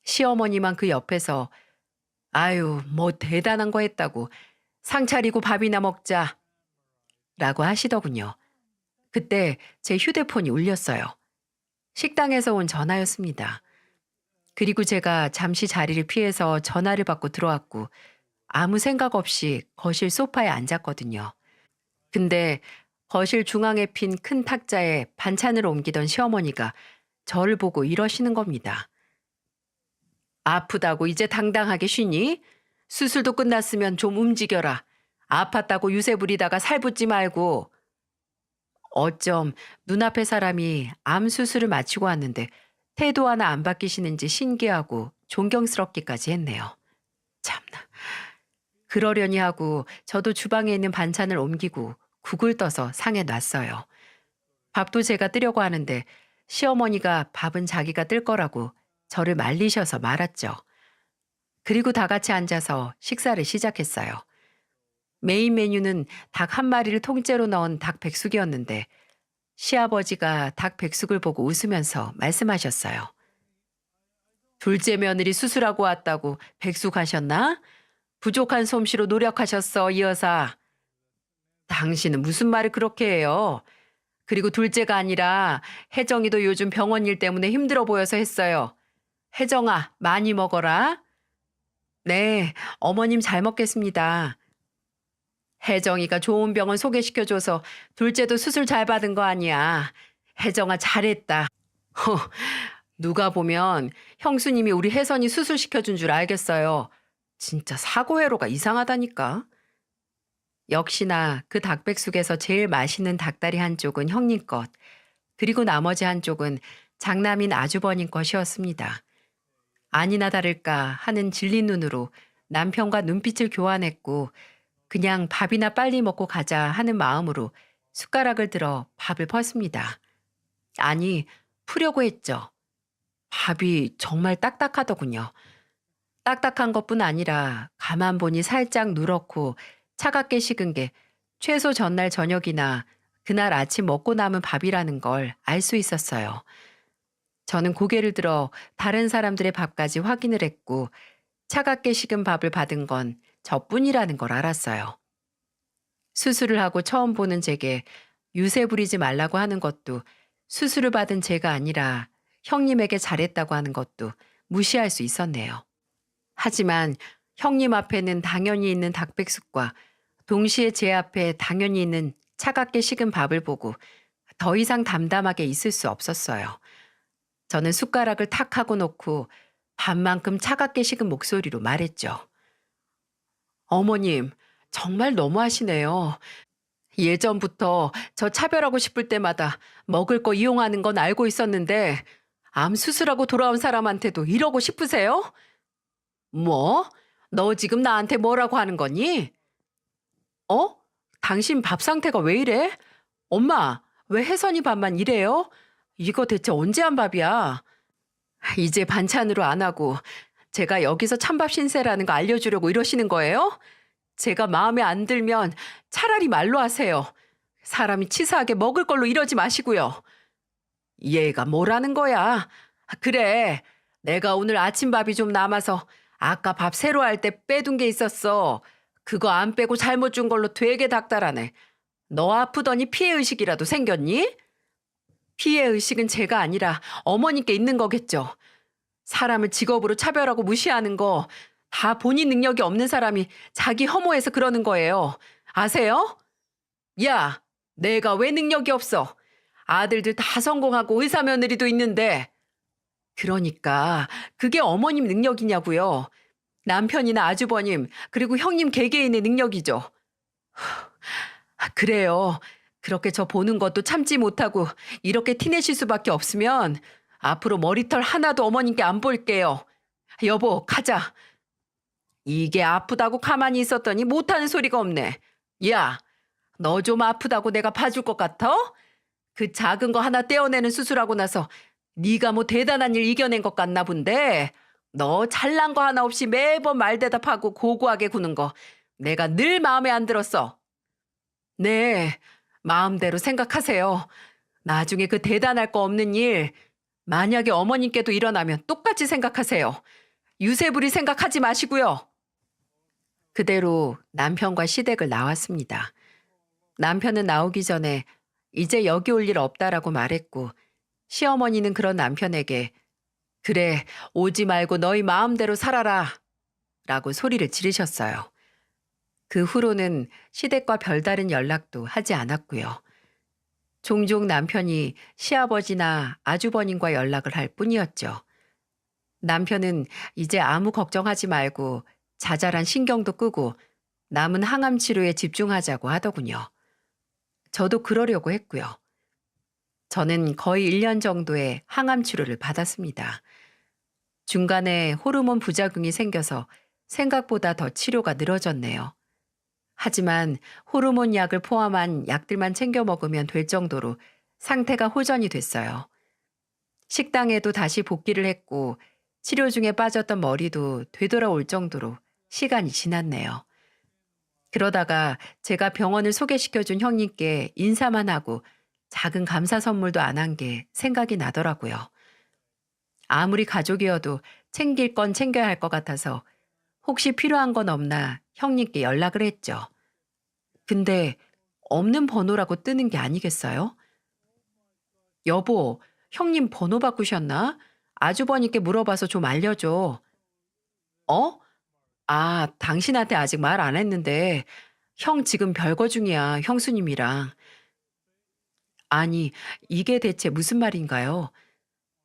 시어머니만 그 옆에서 아유, 뭐 대단한 거 했다고 상 차리고 밥이나 먹자 라고 하시더군요. 그때 제 휴대폰이 울렸어요. 식당에서 온 전화였습니다. 그리고 제가 잠시 자리를 피해서 전화를 받고 들어왔고 아무 생각 없이 거실 소파에 앉았거든요. 근데 거실 중앙에 핀 큰 탁자에 반찬을 옮기던 시어머니가 저를 보고 이러시는 겁니다. 아프다고 이제 당당하게 쉬니? 수술도 끝났으면 좀 움직여라. 아팠다고 유세 부리다가 살붙지 말고. 어쩜 눈앞에 사람이 암 수술을 마치고 왔는데 태도 하나 안 바뀌시는지 신기하고 존경스럽기까지 했네요. 참나. 그러려니 하고 저도 주방에 있는 반찬을 옮기고 국을 떠서 상에 놨어요. 밥도 제가 뜨려고 하는데 시어머니가 밥은 자기가 뜰 거라고 저를 말리셔서 말았죠. 그리고 다 같이 앉아서 식사를 시작했어요. 메인 메뉴는 닭 한 마리를 통째로 넣은 닭 백숙이었는데 시아버지가 닭 백숙을 보고 웃으면서 말씀하셨어요. 둘째 며느리 수술하고 왔다고 백숙 하셨나? 부족한 솜씨로 노력하셨어, 이 여사. 당신은 무슨 말을 그렇게 해요? 그리고 둘째가 아니라 혜정이도 요즘 병원 일 때문에 힘들어 보여서 했어요. 혜정아, 많이 먹어라. 네, 어머님 잘 먹겠습니다. 혜정이가 좋은 병원 소개시켜줘서 둘째도 수술 잘 받은 거 아니야. 혜정아 잘했다. 누가 보면 형수님이 우리 혜선이 수술시켜준 줄 알겠어요. 진짜 사고회로가 이상하다니까. 역시나 그 닭백숙에서 제일 맛있는 닭다리 한쪽은 형님 것, 그리고 나머지 한쪽은 장남인 아주버님 것이었습니다. 아니나 다를까 하는 질린 눈으로 남편과 눈빛을 교환했고 그냥 밥이나 빨리 먹고 가자 하는 마음으로 숟가락을 들어 밥을 펐습니다. 아니, 푸려고 했죠. 밥이 정말 딱딱하더군요. 딱딱한 것뿐 아니라 가만 보니 살짝 누렇고 차갑게 식은 게 최소 전날 저녁이나 그날 아침 먹고 남은 밥이라는 걸 알 수 있었어요. 저는 고개를 들어 다른 사람들의 밥까지 확인을 했고 차갑게 식은 밥을 받은 건 저뿐이라는 걸 알았어요. 수술을 하고 처음 보는 제게 유세 부리지 말라고 하는 것도 수술을 받은 제가 아니라 형님에게 잘했다고 하는 것도 무시할 수 있었네요. 하지만 형님 앞에는 당연히 있는 닭백숙과 동시에 제 앞에 당연히 있는 차갑게 식은 밥을 보고 더 이상 담담하게 있을 수 없었어요. 저는 숟가락을 탁 하고 놓고 밥만큼 차갑게 식은 목소리로 말했죠. 어머님, 정말 너무하시네요. 예전부터 저 차별하고 싶을 때마다 먹을 거 이용하는 건 알고 있었는데 암 수술하고 돌아온 사람한테도 이러고 싶으세요? 뭐? 너 지금 나한테 뭐라고 하는 거니? 어? 당신 밥 상태가 왜 이래? 엄마, 왜 혜선이 밥만 이래요? 이거 대체 언제 한 밥이야? 이제 반찬으로 안 하고 제가 여기서 찬밥 신세라는 거 알려주려고 이러시는 거예요? 제가 마음에 안 들면 차라리 말로 하세요. 사람이 치사하게 먹을 걸로 이러지 마시고요. 얘가 뭐라는 거야? 그래, 내가 오늘 아침밥이 좀 남아서 아까 밥 새로 할 때 빼둔 게 있었어. 그거 안 빼고 잘못 준 걸로 되게 닥달하네. 너 아프더니 피해의식이라도 생겼니? 피해의식은 제가 아니라 어머니께 있는 거겠죠. 사람을 직업으로 차별하고 무시하는 거 다 본인 능력이 없는 사람이 자기 혐오해서 그러는 거예요. 아세요? 야, 내가 왜 능력이 없어? 아들들 다 성공하고 의사 며느리도 있는데. 그러니까 그게 어머님 능력이냐고요. 남편이나 아주버님, 그리고 형님 개개인의 능력이죠. 그래요. 그렇게 저 보는 것도 참지 못하고 이렇게 티내실 수밖에 없으면 앞으로 머리털 하나도 어머님께 안 볼게요. 여보, 가자. 이게 아프다고 가만히 있었더니 못하는 소리가 없네. 야, 너 좀 아프다고 내가 봐줄 것 같아? 그 작은 거 하나 떼어내는 수술하고 나서 네가 뭐 대단한 일 이겨낸 것 같나 본데 너 잘난 거 하나 없이 매번 말대답하고 고고하게 구는 거 내가 늘 마음에 안 들었어. 네, 마음대로 생각하세요. 나중에 그 대단할 거 없는 일 만약에 어머님께도 일어나면 똑같이 생각하세요. 유세부리 생각하지 마시고요. 그대로 남편과 시댁을 나왔습니다. 남편은 나오기 전에 이제 여기 올 일 없다라고 말했고 시어머니는 그런 남편에게 그래, 오지 말고 너희 마음대로 살아라 라고 소리를 지르셨어요. 그 후로는 시댁과 별다른 연락도 하지 않았고요. 종종 남편이 시아버지나 아주버님과 연락을 할 뿐이었죠. 남편은 이제 아무 걱정하지 말고 자잘한 신경도 끄고 남은 항암 치료에 집중하자고 하더군요. 저도 그러려고 했고요. 저는 거의 1년 정도의 항암 치료를 받았습니다. 중간에 호르몬 부작용이 생겨서 생각보다 더 치료가 늘어졌네요. 하지만 호르몬 약을 포함한 약들만 챙겨 먹으면 될 정도로 상태가 호전이 됐어요. 식당에도 다시 복귀를 했고 치료 중에 빠졌던 머리도 되돌아올 정도로 시간이 지났네요. 그러다가 제가 병원을 소개시켜준 형님께 인사만 하고 작은 감사 선물도 안 한 게 생각이 나더라고요. 아무리 가족이어도 챙길 건 챙겨야 할 것 같아서 혹시 필요한 건 없나 형님께 연락을 했죠. 근데 없는 번호라고 뜨는 게 아니겠어요? 여보, 형님 번호 바꾸셨나? 아주버님께 물어봐서 좀 알려줘. 어? 아, 당신한테 아직 말 안 했는데 형 지금 별거 중이야, 형수님이랑. 아니, 이게 대체 무슨 말인가요?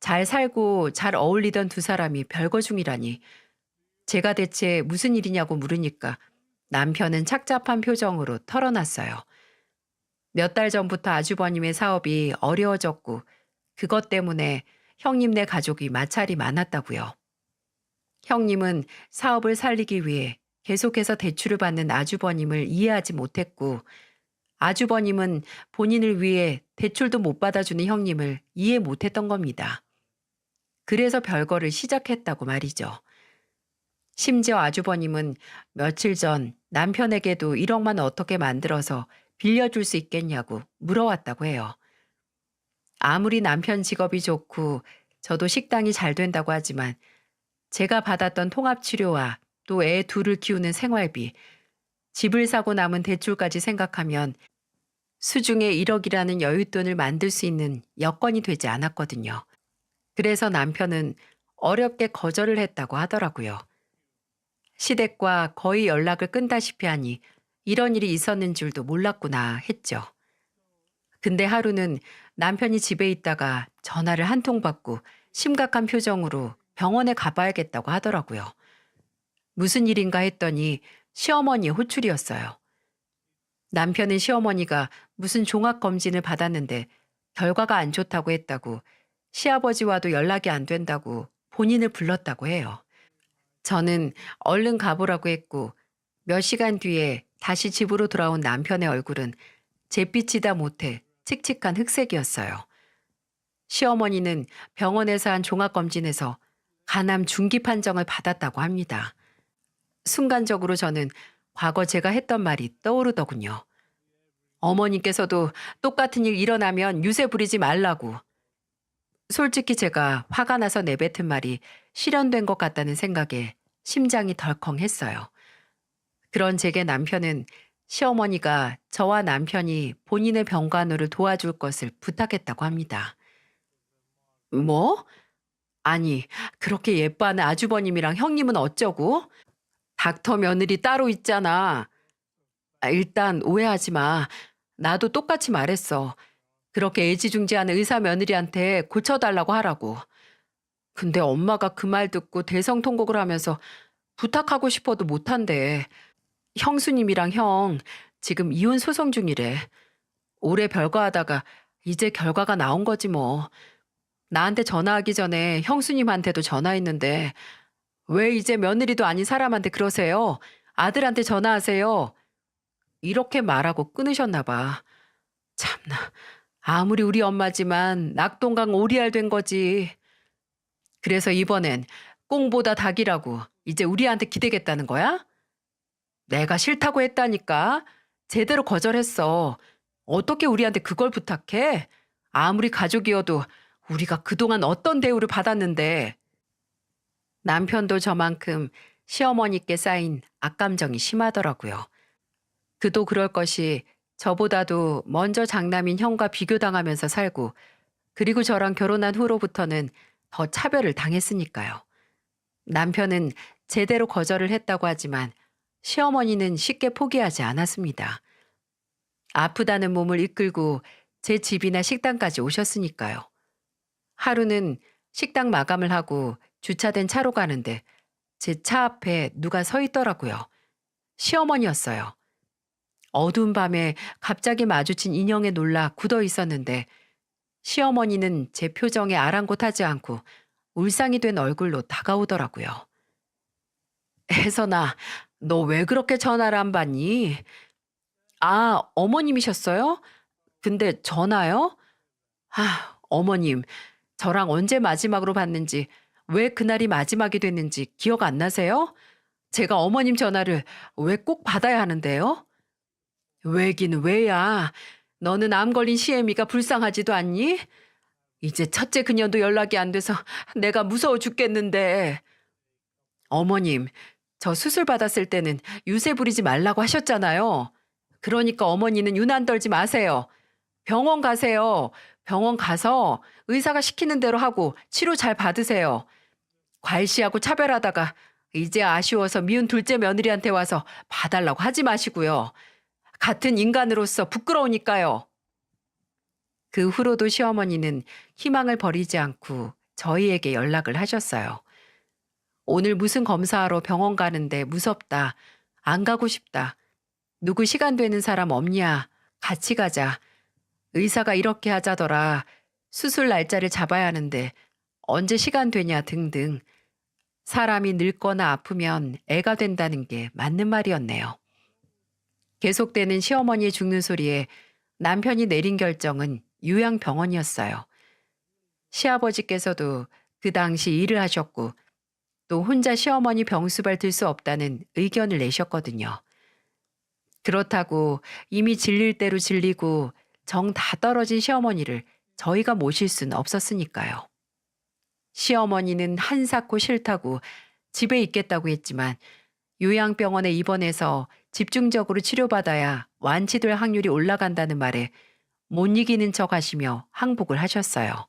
잘 살고 잘 어울리던 두 사람이 별거 중이라니. 제가 대체 무슨 일이냐고 물으니까 남편은 착잡한 표정으로 털어놨어요. 몇 달 전부터 아주버님의 사업이 어려워졌고 그것 때문에 형님네 가족이 마찰이 많았다고요. 형님은 사업을 살리기 위해 계속해서 대출을 받는 아주버님을 이해하지 못했고 아주버님은 본인을 위해 대출도 못 받아주는 형님을 이해 못했던 겁니다. 그래서 별거를 시작했다고 말이죠. 심지어 아주버님은 며칠 전 남편에게도 1억만 어떻게 만들어서 빌려줄 수 있겠냐고 물어왔다고 해요. 아무리 남편 직업이 좋고 저도 식당이 잘 된다고 하지만 제가 받았던 통합치료와 또 애 둘을 키우는 생활비, 집을 사고 남은 대출까지 생각하면 수중에 1억이라는 여윳돈을 만들 수 있는 여건이 되지 않았거든요. 그래서 남편은 어렵게 거절을 했다고 하더라고요. 시댁과 거의 연락을 끈다시피 하니 이런 일이 있었는 줄도 몰랐구나 했죠. 근데 하루는 남편이 집에 있다가 전화를 한 통 받고 심각한 표정으로 병원에 가봐야겠다고 하더라고요. 무슨 일인가 했더니 시어머니의 호출이었어요. 남편은 시어머니가 무슨 종합검진을 받았는데 결과가 안 좋다고 했다고 시아버지와도 연락이 안 된다고 본인을 불렀다고 해요. 저는 얼른 가보라고 했고 몇 시간 뒤에 다시 집으로 돌아온 남편의 얼굴은 잿빛이다 못해 칙칙한 흑색이었어요. 시어머니는 병원에서 한 종합검진에서 간암 중기 판정을 받았다고 합니다. 순간적으로 저는 과거 제가 했던 말이 떠오르더군요. 어머님께서도 똑같은 일 일어나면 유세 부리지 말라고. 솔직히 제가 화가 나서 내뱉은 말이 실현된 것 같다는 생각에 심장이 덜컹했어요. 그런 제게 남편은 시어머니가 저와 남편이 본인의 병간호를 도와줄 것을 부탁했다고 합니다. 뭐? 아니, 그렇게 예뻐하는 아주버님이랑 형님은 어쩌고? 닥터 며느리 따로 있잖아. 일단 오해하지 마. 나도 똑같이 말했어. 그렇게 애지중지하는 의사 며느리한테 고쳐달라고 하라고. 근데 엄마가 그 말 듣고 대성통곡을 하면서 부탁하고 싶어도 못한대. 형수님이랑 형 지금 이혼 소송 중이래. 오래 별거하다가 이제 결과가 나온 거지 뭐. 나한테 전화하기 전에 형수님한테도 전화했는데 왜 이제 며느리도 아닌 사람한테 그러세요? 아들한테 전화하세요. 이렇게 말하고 끊으셨나 봐. 참나. 아무리 우리 엄마지만 낙동강 오리알 된 거지. 그래서 이번엔 꽁보다 닭이라고 이제 우리한테 기대겠다는 거야? 내가 싫다고 했다니까. 제대로 거절했어. 어떻게 우리한테 그걸 부탁해? 아무리 가족이어도 우리가 그동안 어떤 대우를 받았는데. 남편도 저만큼 시어머니께 쌓인 악감정이 심하더라고요. 그도 그럴 것이 저보다도 먼저 장남인 형과 비교당하면서 살고 그리고 저랑 결혼한 후로부터는 더 차별을 당했으니까요. 남편은 제대로 거절을 했다고 하지만 시어머니는 쉽게 포기하지 않았습니다. 아프다는 몸을 이끌고 제 집이나 식당까지 오셨으니까요. 하루는 식당 마감을 하고 주차된 차로 가는데 제 차 앞에 누가 서 있더라고요. 시어머니였어요. 어두운 밤에 갑자기 마주친 인형에 놀라 굳어 있었는데 시어머니는 제 표정에 아랑곳하지 않고 울상이 된 얼굴로 다가오더라고요. 혜선아, 너 왜 그렇게 전화를 안 받니? 아, 어머님이셨어요? 근데 전화요? 아, 어머님, 저랑 언제 마지막으로 봤는지, 왜 그날이 마지막이 됐는지 기억 안 나세요? 제가 어머님 전화를 왜 꼭 받아야 하는데요? 왜긴 왜야. 너는 암 걸린 시애미가 불쌍하지도 않니? 이제 첫째 그년도 연락이 안 돼서 내가 무서워 죽겠는데. 어머님, 저 수술 받았을 때는 유세 부리지 말라고 하셨잖아요. 그러니까 어머니는 유난 떨지 마세요. 병원 가세요. 병원 가서 의사가 시키는 대로 하고 치료 잘 받으세요. 괄시하고 차별하다가 이제 아쉬워서 미운 둘째 며느리한테 와서 봐달라고 하지 마시고요. 같은 인간으로서 부끄러우니까요. 그 후로도 시어머니는 희망을 버리지 않고 저희에게 연락을 하셨어요. 오늘 무슨 검사하러 병원 가는데 무섭다. 안 가고 싶다. 누구 시간 되는 사람 없냐? 같이 가자. 의사가 이렇게 하자더라. 수술 날짜를 잡아야 하는데 언제 시간 되냐 등등. 사람이 늙거나 아프면 애가 된다는 게 맞는 말이었네요. 계속되는 시어머니의 죽는 소리에 남편이 내린 결정은 요양병원이었어요. 시아버지께서도 그 당시 일을 하셨고 또 혼자 시어머니 병수발 들 수 없다는 의견을 내셨거든요. 그렇다고 이미 질릴 대로 질리고 정 다 떨어진 시어머니를 저희가 모실 수는 없었으니까요. 시어머니는 한사코 싫다고 집에 있겠다고 했지만 요양병원에 입원해서 집중적으로 치료받아야 완치될 확률이 올라간다는 말에 못 이기는 척 하시며 항복을 하셨어요.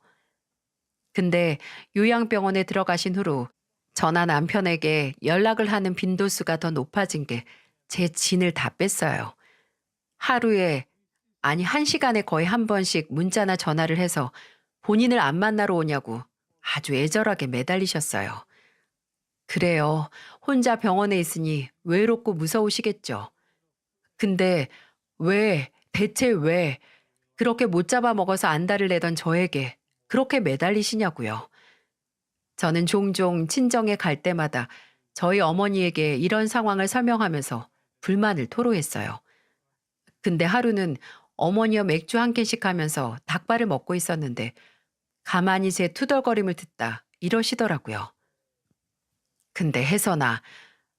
근데 요양병원에 들어가신 후로 저나 남편에게 연락을 하는 빈도수가 더 높아진 게 제 진을 다 뺐어요. 하루에, 아니 1시간에 거의 한 번씩 문자나 전화를 해서 본인을 안 만나러 오냐고 아주 애절하게 매달리셨어요. 그래요. 혼자 병원에 있으니 외롭고 무서우시겠죠. 근데 왜, 대체 왜 그렇게 못 잡아먹어서 안달을 내던 저에게 그렇게 매달리시냐고요. 저는 종종 친정에 갈 때마다 저희 어머니에게 이런 상황을 설명하면서 불만을 토로했어요. 근데 하루는 어머니와 맥주 한 캔씩 하면서 닭발을 먹고 있었는데 가만히 제 투덜거림을 듣다 이러시더라고요. 근데 혜선아,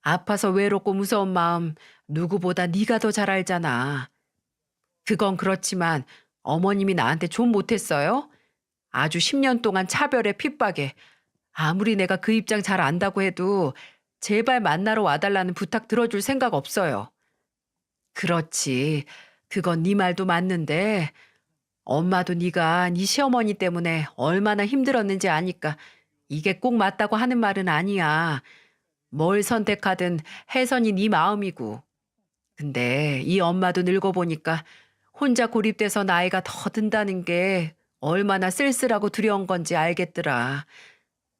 아파서 외롭고 무서운 마음 누구보다 네가 더 잘 알잖아. 그건 그렇지만 어머님이 나한테 좀 못했어요? 아주 10년 동안 차별에 핍박에 아무리 내가 그 입장 잘 안다고 해도 제발 만나러 와달라는 부탁 들어줄 생각 없어요. 그렇지. 그건 네 말도 맞는데 엄마도 네가 네 시어머니 때문에 얼마나 힘들었는지 아니까 이게 꼭 맞다고 하는 말은 아니야. 뭘 선택하든 혜선이 네 마음이고. 근데 이 엄마도 늙어보니까 혼자 고립돼서 나이가 더 든다는 게 얼마나 쓸쓸하고 두려운 건지 알겠더라.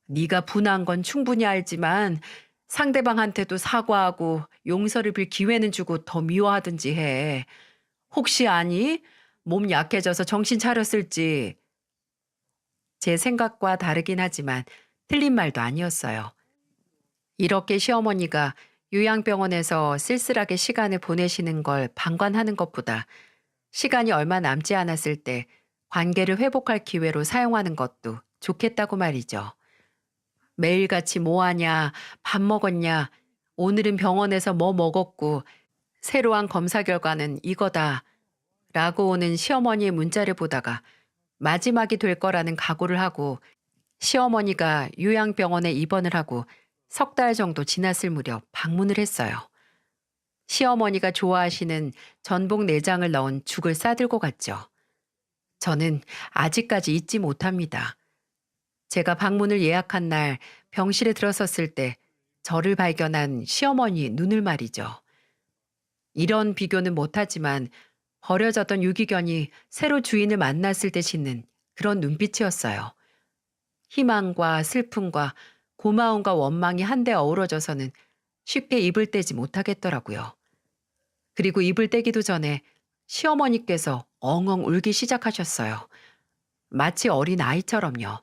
네가 분한 건 충분히 알지만 상대방한테도 사과하고 용서를 빌 기회는 주고 더 미워하든지 해. 혹시 아니? 몸 약해져서 정신 차렸을지. 제 생각과 다르긴 하지만 틀린 말도 아니었어요. 이렇게 시어머니가 요양병원에서 쓸쓸하게 시간을 보내시는 걸 방관하는 것보다 시간이 얼마 남지 않았을 때 관계를 회복할 기회로 사용하는 것도 좋겠다고 말이죠. 매일같이 뭐 하냐, 밥 먹었냐, 오늘은 병원에서 뭐 먹었고, 새로운 검사 결과는 이거다. 라고 오는 시어머니의 문자를 보다가 마지막이 될 거라는 각오를 하고 시어머니가 요양병원에 입원을 하고 석 달 정도 지났을 무렵 방문을 했어요. 시어머니가 좋아하시는 전복 내장을 넣은 죽을 싸들고 갔죠. 저는 아직까지 잊지 못합니다. 제가 방문을 예약한 날 병실에 들어섰을 때 저를 발견한 시어머니 눈을 말이죠. 이런 비교는 못하지만 버려졌던 유기견이 새로 주인을 만났을 때 짓는 그런 눈빛이었어요. 희망과 슬픔과 고마움과 원망이 한데 어우러져서는 쉽게 입을 떼지 못하겠더라고요. 그리고 입을 떼기도 전에 시어머니께서 엉엉 울기 시작하셨어요. 마치 어린 아이처럼요.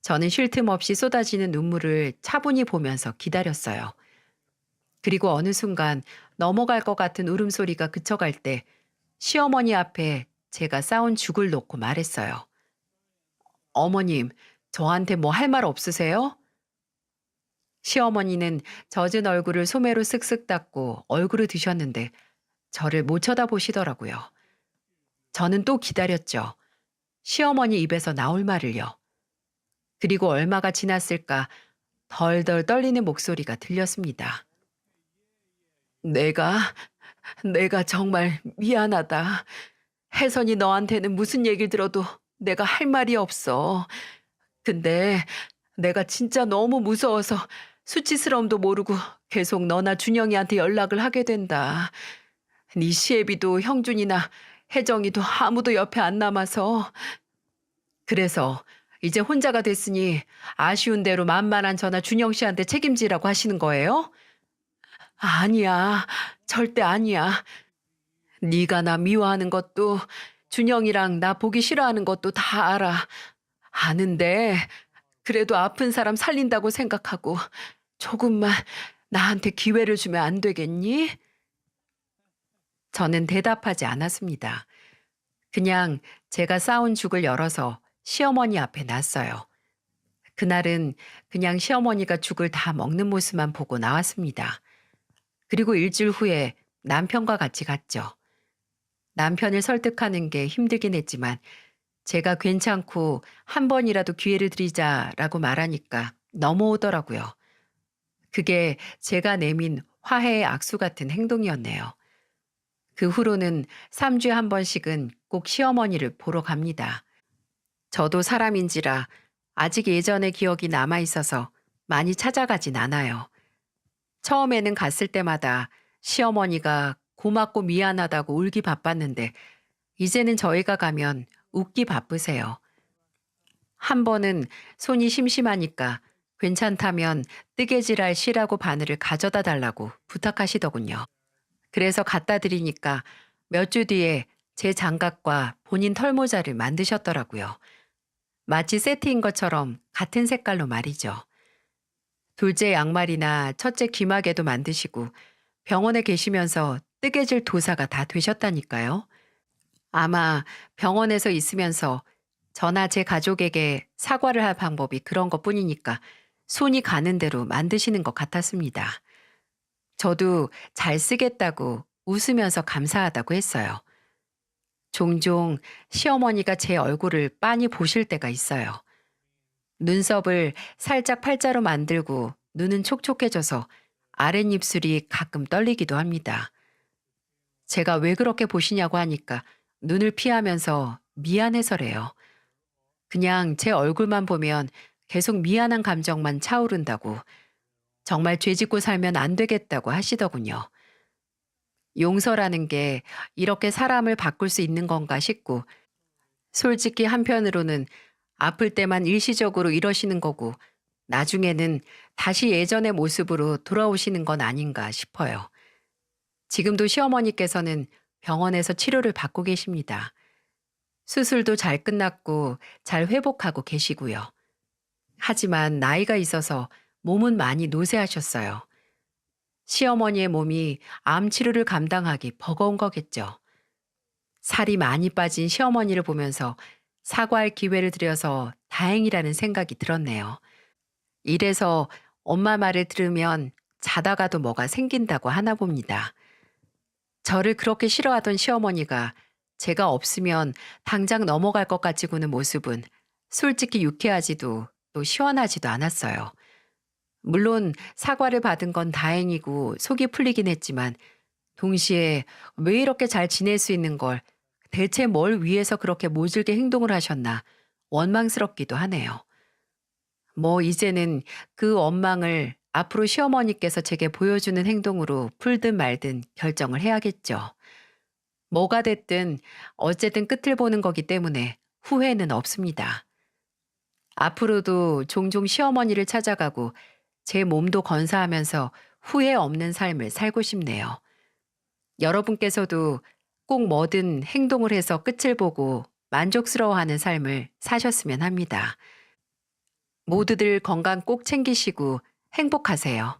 저는 쉴 틈 없이 쏟아지는 눈물을 차분히 보면서 기다렸어요. 그리고 어느 순간 넘어갈 것 같은 울음소리가 그쳐갈 때 시어머니 앞에 제가 싸온 죽을 놓고 말했어요. 어머님, 저한테 뭐 할 말 없으세요? 시어머니는 젖은 얼굴을 소매로 쓱쓱 닦고 얼굴을 드셨는데 저를 못 쳐다보시더라고요. 저는 또 기다렸죠. 시어머니 입에서 나올 말을요. 그리고 얼마가 지났을까 덜덜 떨리는 목소리가 들렸습니다. 내가, 내가 정말 미안하다. 혜선이 너한테는 무슨 얘기를 들어도 내가 할 말이 없어. 근데 내가 진짜 너무 무서워서 수치스러움도 모르고 계속 너나 준영이한테 연락을 하게 된다. 네 시애비도 형준이나 혜정이도 아무도 옆에 안 남아서. 그래서 이제 혼자가 됐으니 아쉬운 대로 만만한 저나 준영 씨한테 책임지라고 하시는 거예요? 아니야. 절대 아니야. 네가 나 미워하는 것도 준영이랑 나 보기 싫어하는 것도 다 알아. 아는데 그래도 아픈 사람 살린다고 생각하고 조금만 나한테 기회를 주면 안 되겠니? 저는 대답하지 않았습니다. 그냥 제가 싸온 죽을 열어서 시어머니 앞에 놨어요. 그날은 그냥 시어머니가 죽을 다 먹는 모습만 보고 나왔습니다. 그리고 일주일 후에 남편과 같이 갔죠. 남편을 설득하는 게 힘들긴 했지만 제가 괜찮고 한 번이라도 기회를 드리자라고 말하니까 넘어오더라고요. 그게 제가 내민 화해의 악수 같은 행동이었네요. 그 후로는 3주에 한 번씩은 꼭 시어머니를 보러 갑니다. 저도 사람인지라 아직 예전의 기억이 남아있어서 많이 찾아가진 않아요. 처음에는 갔을 때마다 시어머니가 고맙고 미안하다고 울기 바빴는데 이제는 저희가 가면 웃기 바쁘세요. 한 번은 손이 심심하니까 괜찮다면 뜨개질할 실하고 바늘을 가져다 달라고 부탁하시더군요. 그래서 갖다 드리니까 몇 주 뒤에 제 장갑과 본인 털모자를 만드셨더라고요. 마치 세트인 것처럼 같은 색깔로 말이죠. 둘째 양말이나 첫째 귀마개도 만드시고 병원에 계시면서 뜨개질 도사가 다 되셨다니까요. 아마 병원에서 있으면서 저나 제 가족에게 사과를 할 방법이 그런 것 뿐이니까 손이 가는 대로 만드시는 것 같았습니다. 저도 잘 쓰겠다고 웃으면서 감사하다고 했어요. 종종 시어머니가 제 얼굴을 빤히 보실 때가 있어요. 눈썹을 살짝 팔자로 만들고 눈은 촉촉해져서 아랫입술이 가끔 떨리기도 합니다. 제가 왜 그렇게 보시냐고 하니까 눈을 피하면서 미안해서래요. 그냥 제 얼굴만 보면 계속 미안한 감정만 차오른다고 정말 죄짓고 살면 안 되겠다고 하시더군요. 용서라는 게 이렇게 사람을 바꿀 수 있는 건가 싶고, 솔직히 한편으로는 아플 때만 일시적으로 이러시는 거고, 나중에는 다시 예전의 모습으로 돌아오시는 건 아닌가 싶어요. 지금도 시어머니께서는 병원에서 치료를 받고 계십니다. 수술도 잘 끝났고 잘 회복하고 계시고요. 하지만 나이가 있어서 몸은 많이 노쇠하셨어요. 시어머니의 몸이 암 치료를 감당하기 버거운 거겠죠. 살이 많이 빠진 시어머니를 보면서 사과할 기회를 드려서 다행이라는 생각이 들었네요. 이래서 엄마 말을 들으면 자다가도 뭐가 생긴다고 하나 봅니다. 저를 그렇게 싫어하던 시어머니가 제가 없으면 당장 넘어갈 것 같이 구는 모습은 솔직히 유쾌하지도 또 시원하지도 않았어요. 물론 사과를 받은 건 다행이고 속이 풀리긴 했지만 동시에 왜 이렇게 잘 지낼 수 있는 걸 대체 뭘 위해서 그렇게 모질게 행동을 하셨나 원망스럽기도 하네요. 뭐 이제는 그 원망을 앞으로 시어머니께서 제게 보여주는 행동으로 풀든 말든 결정을 해야겠죠. 뭐가 됐든 어쨌든 끝을 보는 거기 때문에 후회는 없습니다. 앞으로도 종종 시어머니를 찾아가고 제 몸도 건사하면서 후회 없는 삶을 살고 싶네요. 여러분께서도 꼭 뭐든 행동을 해서 끝을 보고 만족스러워하는 삶을 사셨으면 합니다. 모두들 건강 꼭 챙기시고 행복하세요.